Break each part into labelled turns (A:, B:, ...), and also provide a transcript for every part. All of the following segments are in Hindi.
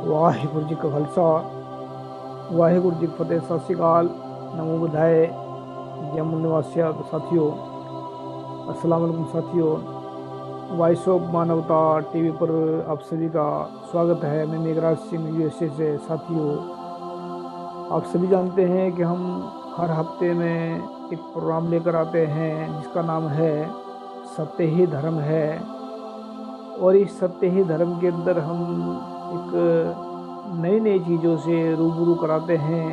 A: ਵਾਹਿਗੁਰੂ ਜੀ ਕਾ ਖਾਲਸਾ ਵਾਹਿਗੁਰੂ जी की फतेह। सत श्रीकाल, नमो बुधाए, जम्मू निवासिया साथियों, अस्सलाम वालेकुम साथियों। वॉइस ऑफ मानवता टीवी पर आप सभी का स्वागत है। मैं मेघराज सिंह यूएसए से। साथियों, आप सभी जानते हैं कि हम हर हफ्ते में एक प्रोग्राम लेकर आते हैं जिसका नाम है सत्य ही धर्म है। और इस सत्य ही धर्म के अंदर हम एक नई नई चीज़ों से रूबरू कराते हैं,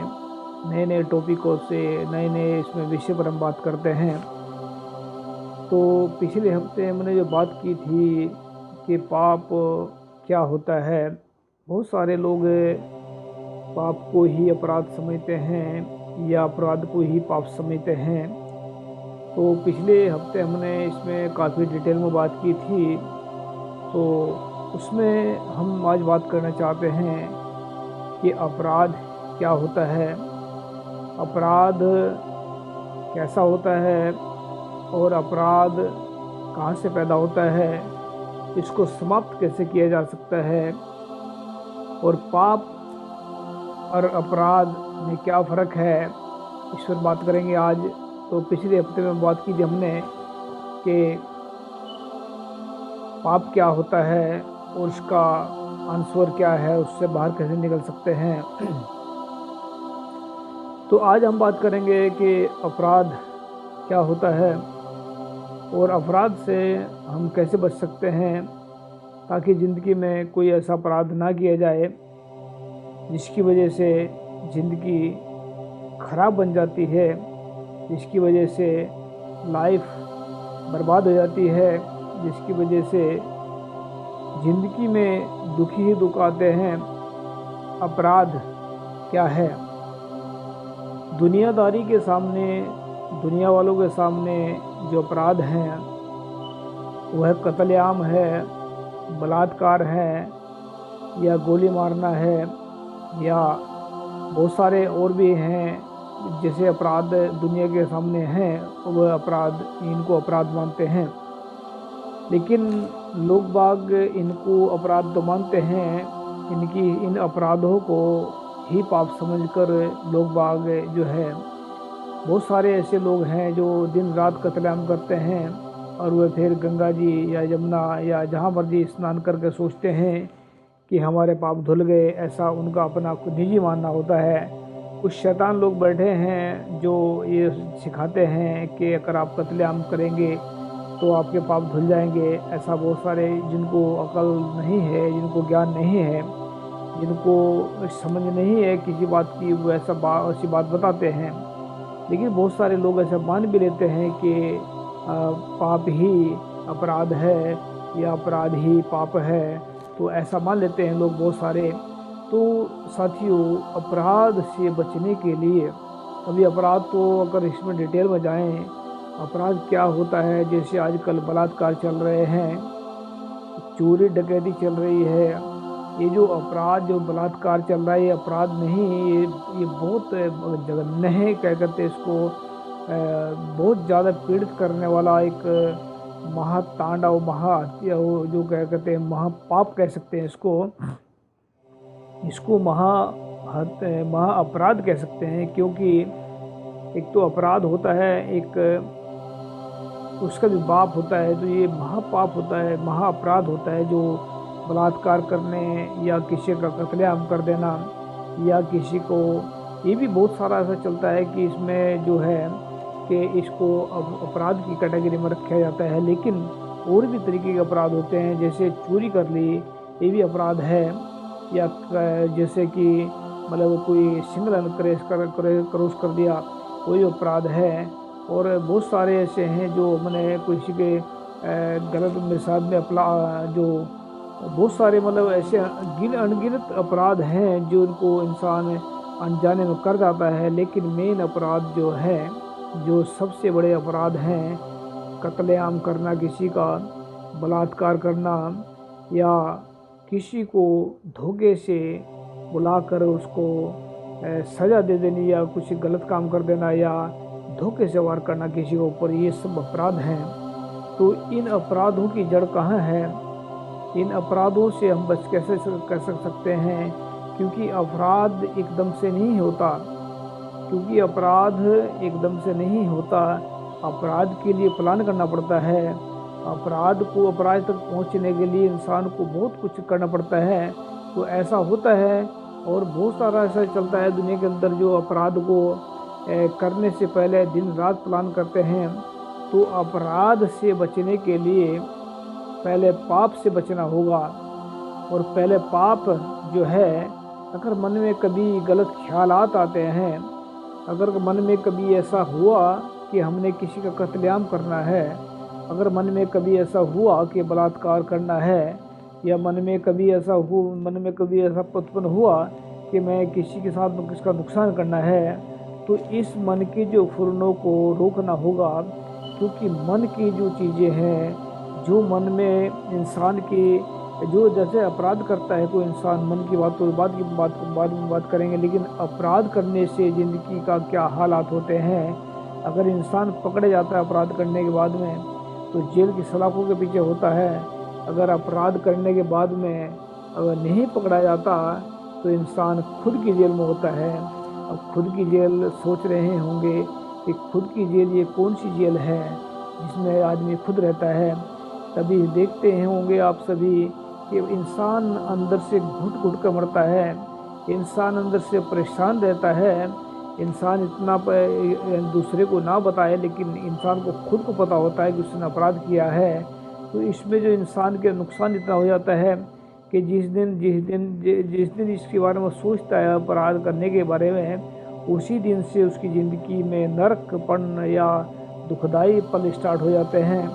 A: नए नए टॉपिकों से, नए नए इसमें विषय पर हम बात करते हैं। तो पिछले हफ्ते हमने जो बात की थी कि पाप क्या होता है, बहुत सारे लोग पाप को ही अपराध समझते हैं या अपराध को ही पाप समझते हैं। तो पिछले हफ्ते हमने इसमें काफ़ी डिटेल में बात की थी। तो उसमें हम आज बात करना चाहते हैं कि अपराध क्या होता है, अपराध कैसा होता है और अपराध कहाँ से पैदा होता है, इसको समाप्त कैसे किया जा सकता है, और पाप और अपराध में क्या फ़र्क है, इस पर बात करेंगे आज। तो पिछले हफ्ते में बात की थी हमने कि पाप क्या होता है और उसका आंसर क्या है, उससे बाहर कैसे निकल सकते हैं। तो आज हम बात करेंगे कि अपराध क्या होता है और अपराध से हम कैसे बच सकते हैं, ताकि ज़िंदगी में कोई ऐसा अपराध ना किया जाए जिसकी वजह से ज़िंदगी खराब बन जाती है, जिसकी वजह से लाइफ बर्बाद हो जाती है, जिसकी वजह से ज़िंदगी में दुखी ही दुख आते हैं। अपराध क्या है? दुनियादारी के सामने, दुनिया वालों के सामने जो अपराध हैं वह कत्लेआम है, बलात्कार है, या गोली मारना है, या बहुत सारे और भी हैं जैसे अपराध दुनिया के सामने हैं, वह अपराध, इनको अपराध मानते हैं। लेकिन लोग बाग इनको अपराध तो मानते हैं, इन अपराधों को ही पाप समझकर लोग बाग जो है, बहुत सारे ऐसे लोग हैं जो दिन रात कत्लेआम करते हैं और वह फिर गंगा जी या यमुना या जहाँ मर्जी स्नान करके सोचते हैं कि हमारे पाप धुल गए। ऐसा उनका अपना निजी मानना होता है। कुछ शैतान लोग बैठे हैं जो ये सिखाते हैं कि अगर आप कत्लेआम करेंगे तो आपके पाप धुल जाएंगे। ऐसा बहुत सारे जिनको अकल नहीं है, जिनको ज्ञान नहीं है, जिनको समझ नहीं है किसी बात की, वो ऐसी बात बताते हैं। लेकिन बहुत सारे लोग ऐसा मान भी लेते हैं कि पाप ही अपराध है या अपराध ही पाप है, तो ऐसा मान लेते हैं लोग बहुत सारे। तो साथियों, अपराध से बचने के लिए, अभी अपराध तो अगर इसमें डिटेल में जाएं, अपराध क्या होता है, जैसे आजकल बलात्कार चल रहे हैं, चोरी डकैती चल रही है, ये जो अपराध, जो बलात्कार चल रहा है, ये अपराध नहीं, ये बहुत जघन्य है, क्या कहते हैं इसको, बहुत ज़्यादा पीड़ित करने वाला एक महातांडव, महाहत्या, जो क्या कहते हैं महापाप कह सकते हैं इसको महा अपराध कह सकते हैं। क्योंकि एक तो अपराध होता है, एक उसका भी बाप होता है, तो ये महापाप होता है, महाअपराध होता है, जो बलात्कार करने या किसी का कत्लेआम कर देना, या किसी को, ये भी बहुत सारा ऐसा चलता है कि इसमें जो है कि इसको अपराध की कैटेगरी में रखा जाता है। लेकिन और भी तरीके के अपराध होते हैं, जैसे चोरी कर ली, ये भी अपराध है, या जैसे कि मतलब कोई सिग्नल क्रॉस कर दिया, कोई अपराध है। और बहुत सारे ऐसे हैं जो मैंने किसी के गलत मिसाल में अपना जो बहुत सारे मतलब ऐसे अनगिनत अपराध हैं जो इनको इंसान अनजाने में कर जाता है। लेकिन मेन अपराध जो है, जो सबसे बड़े अपराध हैं, कत्लेआम करना किसी का, बलात्कार करना, या किसी को धोखे से बुलाकर उसको सज़ा दे देनी, या कुछ गलत काम कर देना, या धोखे से वार करना किसी के ऊपर, ये सब अपराध हैं। तो इन अपराधों की जड़ कहाँ है? इन अपराधों से हम बच कैसे कर सकते हैं, क्योंकि अपराध एकदम से नहीं होता, क्योंकि अपराध एकदम से नहीं होता। अपराध के लिए प्लान करना पड़ता है। अपराध तक पहुंचने के लिए इंसान को बहुत कुछ करना पड़ता है। तो ऐसा होता है और बहुत सारा ऐसा चलता है दुनिया के अंदर, जो अपराध को करने से पहले दिन रात प्लान करते हैं। तो अपराध से बचने के लिए पहले पाप से बचना होगा। और पहले पाप जो है, अगर मन में कभी गलत ख्यालात आते हैं, अगर मन में कभी ऐसा हुआ कि हमने किसी का कत्लेआम करना है, अगर मन में कभी ऐसा हुआ कि बलात्कार करना है, या मन में कभी ऐसा उत्पन्न हुआ कि मैं किसी के साथ किसका नुकसान करना है, तो इस मन के जो फुरनों को रोकना होगा। क्योंकि मन की जो चीज़ें हैं, जो मन में इंसान की जो जैसे अपराध करता है कोई इंसान, मन की बात तो बाद में बात करेंगे, लेकिन अपराध करने से ज़िंदगी का क्या हालात होते हैं। अगर इंसान पकड़े जाता है अपराध करने के बाद में, तो जेल की सलाखों के पीछे होता है। अगर अपराध करने के बाद में अगर नहीं पकड़ा जाता, तो इंसान खुद की जेल में होता है। अब खुद की जेल सोच रहे होंगे कि खुद की जेल ये कौन सी जेल है जिसमें आदमी खुद रहता है। तभी देखते हैं होंगे आप सभी कि इंसान अंदर से घुट घुट कर मरता है, इंसान अंदर से परेशान रहता है। इंसान इतना दूसरे को ना बताए, लेकिन इंसान को खुद को पता होता है कि उसने अपराध किया है। तो इसमें जो इंसान के नुकसान इतना हो जाता है कि जिस दिन इसके बारे में सोचता है अपराध करने के बारे में, उसी दिन से उसकी ज़िंदगी में नरकपन या दुखदाई पल स्टार्ट हो जाते हैं।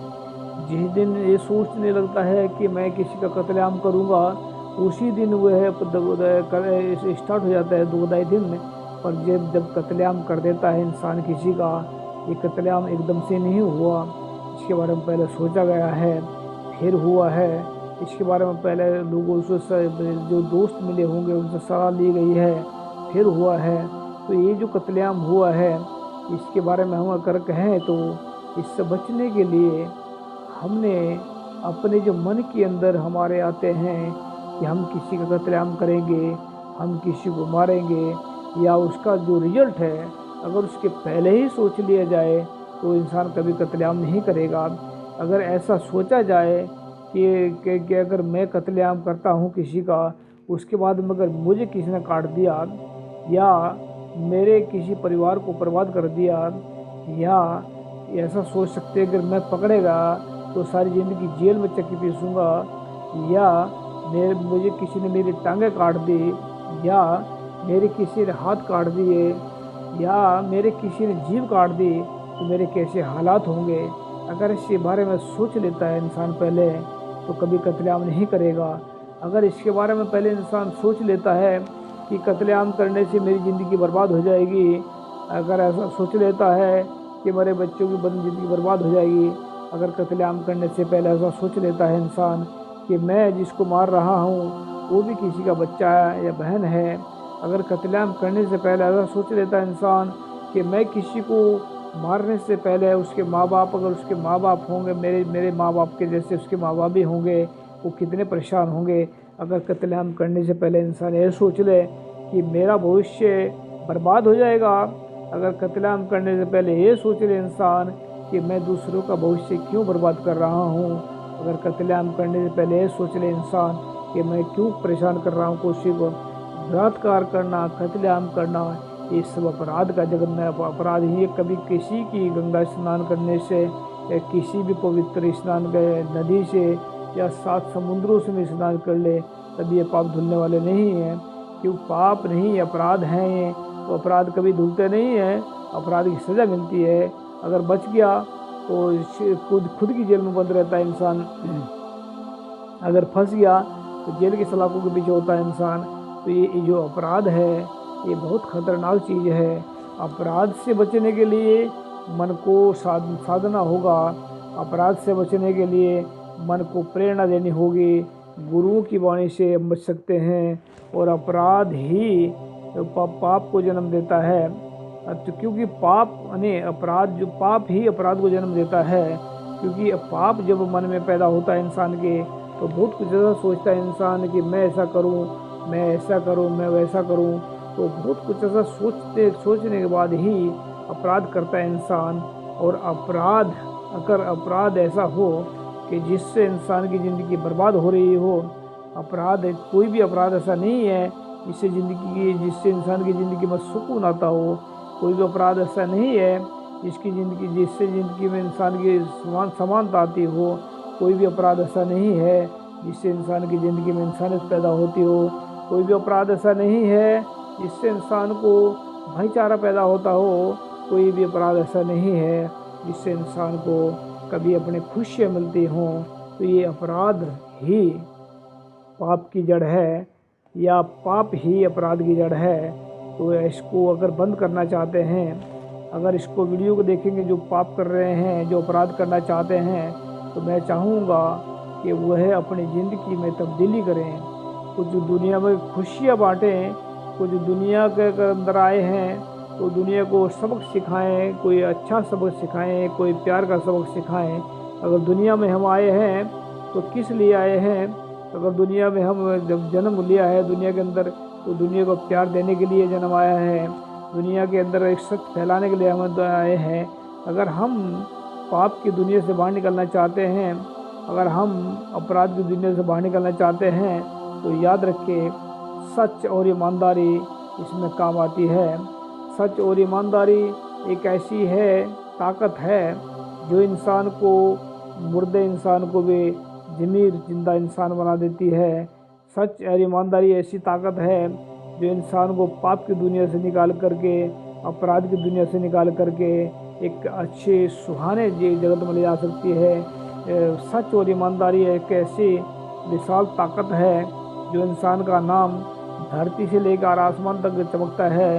A: जिस दिन ये सोचने लगता है कि मैं किसी का कत्लेआम करूंगा, उसी दिन वह स्टार्ट हो जाता है दुखदाई दिन। पर जब कत्लेआम कर देता है इंसान किसी का, ये कत्लेआम एकदम से नहीं हुआ, इसके बारे में पहले सोचा गया है, फिर हुआ है। इसके बारे में पहले लोगों से जो दोस्त मिले होंगे उनसे सलाह ली गई है, फिर हुआ है। तो ये जो कत्लेआम हुआ है, इसके बारे में हम अगर कहें तो इससे बचने के लिए हमने अपने जो मन के अंदर हमारे आते हैं कि हम किसी का कत्लेआम करेंगे, हम किसी को मारेंगे, या उसका जो रिजल्ट है अगर उसके पहले ही सोच लिया जाए, तो इंसान कभी कत्लेआम नहीं करेगा। अगर ऐसा सोचा जाए कि अगर मैं कत्लेआम करता हूँ किसी का, उसके बाद में अगर मुझे किसी ने काट दिया, या मेरे किसी परिवार को बर्बाद कर दिया, या ऐसा सोच सकते हैं अगर मैं पकड़ेगा तो सारी ज़िंदगी जेल में चक्की पीसूँगा, या मुझे किसी ने मेरी टांगें काट दी, या मेरे किसी ने हाथ काट दिए, या मेरे किसी ने जीभ काट दी, तो मेरे कैसे हालात होंगे। अगर इसके बारे में सोच लेता है इंसान पहले, तो कभी कत्लेआम नहीं करेगा। अगर इसके बारे में पहले इंसान सोच लेता है कि कत्लेआम करने से मेरी ज़िंदगी बर्बाद हो जाएगी, अगर ऐसा सोच लेता है कि मेरे बच्चों की ज़िंदगी बर्बाद हो जाएगी, अगर कत्लेआम करने से पहले ऐसा सोच लेता है इंसान कि मैं जिसको मार रहा हूँ वो भी किसी का बच्चा है या बहन है, अगर कत्लेआम करने से पहले ऐसा सोच लेता है इंसान कि मैं किसी को मारने से पहले उसके माँ बाप, अगर उसके माँ बाप होंगे मेरे माँ बाप के जैसे उसके माँ बाप भी होंगे, वो कितने परेशान होंगे। अगर कत्लेआम करने से पहले इंसान ये सोच ले कि मेरा भविष्य बर्बाद हो जाएगा, अगर कत्लेआम करने से पहले ये सोच ले इंसान कि मैं दूसरों का भविष्य क्यों बर्बाद कर रहा हूँ, अगर कत्लेआम करने से पहले ये सोच ले इंसान कि मैं क्यों परेशान कर रहा हूँ किसी को, बलात्कार करना, कत्लेआम करना, ये सब अपराध का जगत में अपराध ही है। कभी किसी की गंगा स्नान करने से या किसी भी पवित्र स्नान गए नदी से या 7 समुद्रों से भी स्नान कर ले, तभी ये पाप धुलने वाले नहीं हैं। क्यों पाप नहीं, अपराध हैं ये, तो अपराध कभी धुलते नहीं हैं, अपराध की सज़ा मिलती है। अगर बच गया तो खुद की जेल में बंद रहता है इंसान, अगर फंस गया तो जेल की सलाखों के पीछे होता है इंसान। तो ये जो अपराध है ये बहुत खतरनाक चीज़ है। अपराध से बचने के लिए मन को साधना होगा, अपराध से बचने के लिए मन को प्रेरणा देनी होगी। गुरुओं की वाणी से हम बच सकते हैं, और अपराध ही पाप को जन्म देता है। तो क्योंकि पाप ही अपराध को जन्म देता है, क्योंकि पाप जब मन में पैदा होता है इंसान के, तो बहुत कुछ ऐसा सोचता है इंसान कि मैं ऐसा करूं, मैं ऐसा करूं, मैं वैसा करूं। तो बहुत कुछ ऐसा सोचने के बाद ही अपराध करता है इंसान। और अगर अपराध ऐसा हो कि जिससे इंसान की ज़िंदगी बर्बाद हो रही हो, कोई भी अपराध ऐसा नहीं है जिससे इंसान की ज़िंदगी में सुकून आता हो। कोई भी अपराध ऐसा नहीं है जिससे ज़िंदगी में इंसान की समानता आती हो। कोई भी अपराध ऐसा नहीं है जिससे इंसान की ज़िंदगी में इंसानियत पैदा होती हो। कोई भी अपराध ऐसा नहीं है जिससे इंसान को भाईचारा पैदा होता हो। कोई भी अपराध ऐसा नहीं है जिससे इंसान को कभी अपनी खुशियाँ मिलती हों। तो ये अपराध ही पाप की जड़ है, या पाप ही अपराध की जड़ है। तो इसको अगर बंद करना चाहते हैं, अगर इसको वीडियो को देखेंगे जो पाप कर रहे हैं, जो अपराध करना चाहते हैं, तो मैं चाहूँगा कि वह अपनी ज़िंदगी में तब्दीली करें। कुछ दुनिया में खुशियाँ बाँटें, कुछ दुनिया के अंदर आए हैं तो दुनिया को सबक सिखाएं, कोई अच्छा सबक सिखाएं, कोई प्यार का सबक सिखाएं। अगर दुनिया में हम आए हैं तो किस लिए आए हैं? अगर दुनिया में हम जब जन्म लिया है दुनिया के अंदर, तो दुनिया को प्यार देने के लिए जन्म आया है। दुनिया के अंदर एक सत्य फैलाने के लिए हम आए हैं। अगर हम पाप की दुनिया से बाहर निकलना चाहते हैं, अगर हम अपराध की दुनिया से बाहर निकलना चाहते हैं, तो याद रखें, सच और ईमानदारी इसमें काम आती है। सच और ईमानदारी एक ऐसी ताकत है जो मुर्दे इंसान को भी जिंदा इंसान बना देती है। सच और ईमानदारी ऐसी ताकत है जो इंसान को पाप की दुनिया से निकाल करके, अपराध की दुनिया से निकाल करके एक अच्छे सुहाने जगत में ले जा सकती है। सच और ईमानदारी एक ऐसी विशाल ताकत है जो इंसान का नाम धरती से लेकर आसमान तक चमकता है।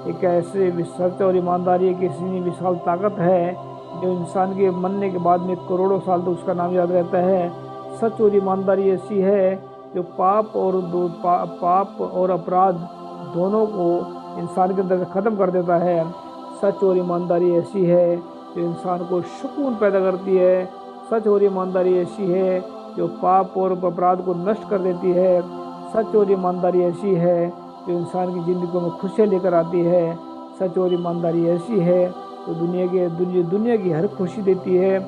A: एक ऐसे सच और ईमानदारी एक ऐसी विशाल ताकत है जो इंसान के मरने के बाद में करोड़ों साल तक उसका नाम याद रहता है। सच और ईमानदारी ऐसी है जो पाप और अपराध दोनों को इंसान के अंदर ख़त्म कर देता है। सच और ईमानदारी ऐसी है जो इंसान को सुकून पैदा करती है। सच और ईमानदारी ऐसी है जो पाप और अपराध को नष्ट कर देती है। सच और ईमानदारी ऐसी है जो इंसान की ज़िंदगी में खुशियाँ लेकर आती है। सच और ईमानदारी ऐसी है जो दुनिया की हर खुशी देती है।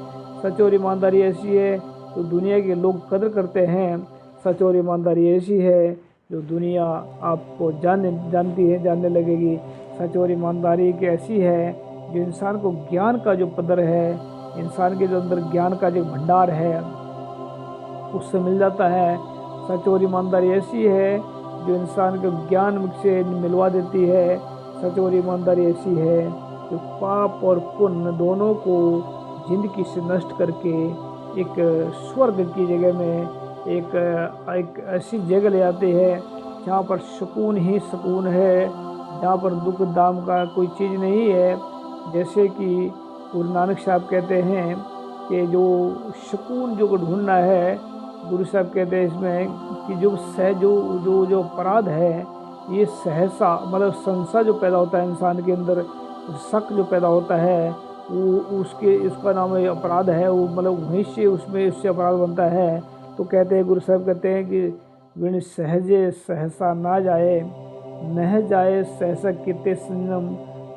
A: सच और ईमानदारी ऐसी है जो दुनिया के लोग कदर करते हैं। सच और ईमानदारी ऐसी है जो दुनिया आपको जानने लगेगी। सच और ईमानदारी एक ऐसी है जो इंसान को ज्ञान का जो पदर है, इंसान के जो अंदर ज्ञान का जो भंडार है, उससे मिल जाता है। सच और ईमानदारी ऐसी है जो इंसान को ज्ञान से मिलवा देती है। सच और ईमानदारी ऐसी है जो पाप और पुण्य दोनों को जिंदगी से नष्ट करके एक स्वर्ग की जगह में एक ऐसी जगह ले आते हैं जहाँ पर सुकून ही सुकून है, जहाँ पर दुख दाम का कोई चीज़ नहीं है। जैसे कि गुरु नानक साहब कहते हैं कि जो सुकून जो ढूंढना है, गुरु साहब कहते हैं इसमें कि जो अपराध है, ये सहसा मतलब संशय जो पैदा होता है इंसान के अंदर, शक जो पैदा होता है, उसका नाम अपराध है। वो मतलब वहीं से उससे अपराध बनता है। तो कहते हैं, गुरु साहब कहते हैं कि विण सहजे सहसा ना जाए, नह जाए सहसा किते संयम,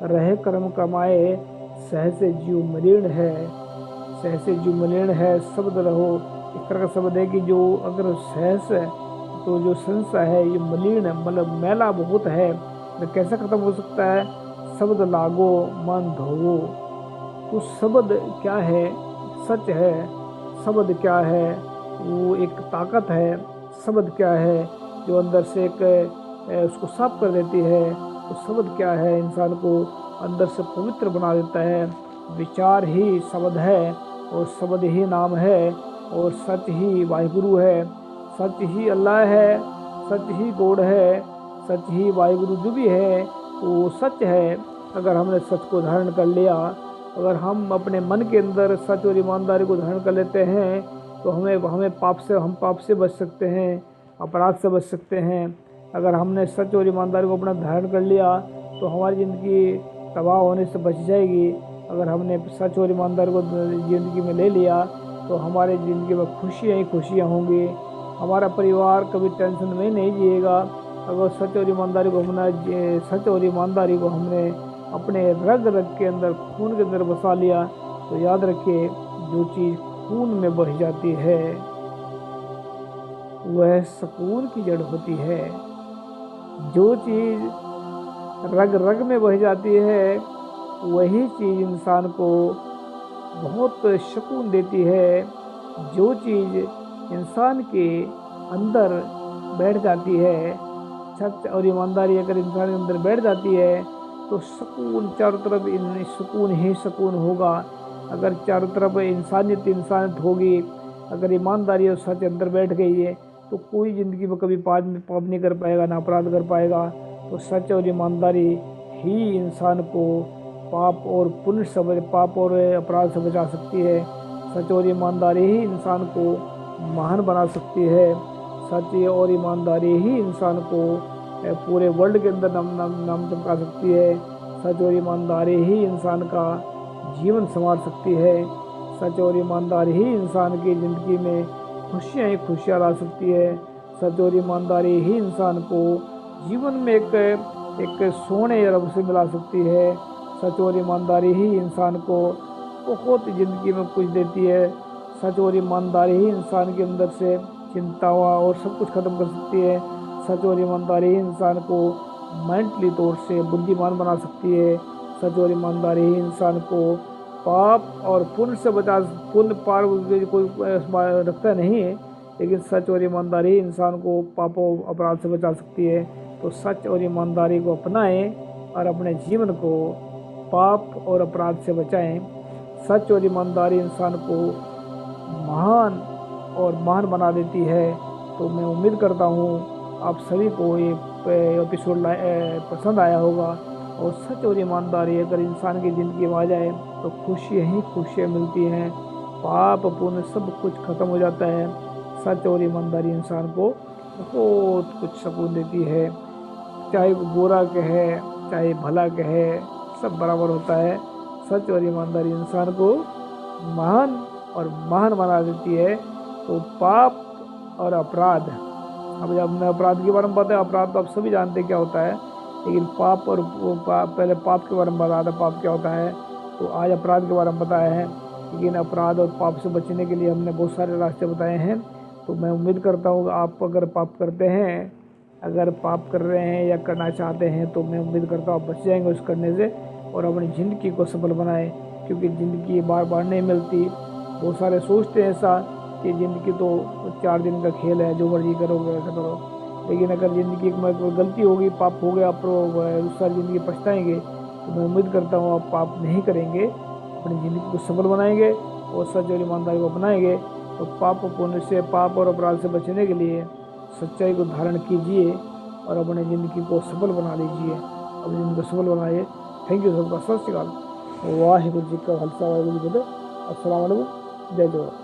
A: रहे कर्म कमाए सहसे जीव मलिन है। सहसे जीव मलिन है शब्द रहो, इस तरह का शब्द है कि जो अगर सहस है तो जो संशय है ये मलिन है, मतलब मैला बहुत है, तो कैसे ख़त्म हो सकता है? शब्द लागो मन धोवो। तो शब्द क्या है? सच है। शब्द क्या है? वो एक ताकत है। शब्द क्या है? जो अंदर से उसको साफ कर देती है। तो शब्द क्या है? इंसान को अंदर से पवित्र बना देता है। विचार ही शब्द है और शब्द ही नाम है और सच ही वाहिगुरु है। सच ही अल्लाह है, सच ही गॉड है, सच ही वाहिगुरु जो भी है वो सच है। अगर हमने सच को धारण कर लिया, अगर हम अपने मन के अंदर सच और ईमानदारी को धारण कर लेते हैं, तो हम पाप से बच सकते हैं, अपराध से बच सकते हैं। अगर हमने सच और ईमानदारी को अपना धारण कर लिया तो हमारी ज़िंदगी तबाह होने से बच जाएगी। अगर हमने सच और ईमानदारी को ज़िंदगी में ले लिया तो हमारे ज़िंदगी में खुशियाँ ही खुशियाँ होंगी। हमारा परिवार कभी टेंशन में नहीं जिएगा। अगर सच और ईमानदारी को सच और ईमानदारी को हमने अपने रग रग के अंदर, खून के अंदर बसा लिया, तो याद रखिए जो चीज़ खून में बह जाती है वह सुकून की जड़ होती है। जो चीज़ रग रग में बह जाती है वही चीज़ इंसान को बहुत सुकून देती है। जो चीज़ इंसान के अंदर बैठ जाती है, सच और ईमानदारी अगर इंसान के अंदर बैठ जाती है तो सुकून, चारों तरफ सुकून ही सुकून होगा। अगर चारों तरफ इंसानियत होगी, अगर ईमानदारी और सच अंदर बैठ गई है तो कोई ज़िंदगी में कभी पाप नहीं कर पाएगा, ना अपराध कर पाएगा। तो सच और ईमानदारी ही इंसान को पाप और अपराध से बचा सकती है। सच और ईमानदारी ही इंसान को महान बना सकती है। सच और ईमानदारी ही इंसान को पूरे वर्ल्ड के अंदर नाम चमका सकती है। सच और ईमानदारी ही इंसान का जीवन संवार सकती है। सच और ईमानदारी ही इंसान की ज़िंदगी में खुशियाँ ही खुशियाँ ला सकती है। सच और ईमानदारी ही इंसान को जीवन में एक सोने रब से मिला सकती है। सच और ईमानदारी ही इंसान को बहुत ज़िंदगी में कुछ देती है। सच और ईमानदारी ही इंसान के अंदर से चिंताओं और सब कुछ ख़त्म कर सकती है। सच और ईमानदारी ही इंसान को मेंटली तौर से बुद्धिमान बना सकती है। सच और ईमानदारी ही इंसान को पाप और पुण्य से पुण्य पार कोई रखता नहीं है, लेकिन सच और ईमानदारी इंसान को पापों अपराध से बचा सकती है। तो सच और ईमानदारी को अपनाएं और अपने जीवन को पाप और अपराध से बचाएं। सच और ईमानदारी इंसान को महान और महान बना देती है। तो मैं उम्मीद करता हूँ आप सभी को ये एपिसोड पसंद आया होगा। और सच और ईमानदारी अगर इंसान की ज़िंदगी में आ जाए तो खुशियाँ ही खुशियाँ मिलती हैं, पाप पुण्य सब कुछ ख़त्म हो जाता है। सच और ईमानदारी इंसान को बहुत कुछ सुकून देती है। चाहे वो बुरा कहे चाहे भला कहे, सब बराबर होता है। सच और ईमानदारी इंसान को महान और महान बना देती है। तो पाप और अपराध, अब जब मैं अपराध के बारे में बताया, अपराध तो आप सभी जानते क्या होता है, लेकिन पहले पाप के बारे में बताया था, पाप क्या होता है। तो आज अपराध के बारे में बताया है, लेकिन अपराध और पाप से बचने के लिए हमने बहुत सारे रास्ते बताए हैं। तो मैं उम्मीद करता हूँ आप अगर पाप करते हैं, अगर पाप कर रहे हैं या करना चाहते हैं, तो मैं उम्मीद करता हूँ आप बच जाएंगे उस करने से और अपनी ज़िंदगी को सफल बनाएं। क्योंकि ज़िंदगी बार बार नहीं मिलती। बहुत सारे सोचते हैं ऐसा कि ज़िंदगी तो 4 दिन का खेल है, जो मर्जी करोगे वैसा करो। लेकिन अगर ज़िंदगी में कोई गलती होगी, पाप हो गया, आप उस सारी ज़िंदगी पछताएंगे। तो मैं उम्मीद करता हूँ आप पाप नहीं करेंगे, अपनी ज़िंदगी को सफल बनाएंगे और सच और ईमानदारी को अपनाएंगे। तो पाप पुण्य से, पाप और अपराध से बचने के लिए सच्चाई को धारण कीजिए और अपनी ज़िंदगी को सफल बना लीजिए, अपनी ज़िंदगी को सफल बनाइए। थैंक यू सबका। सत श्री अकाल। वाहिगुरू जी का खालसा, वाहिगुरू जी की फतेह। अस्सलाम वालेकुम। जय जवाहर।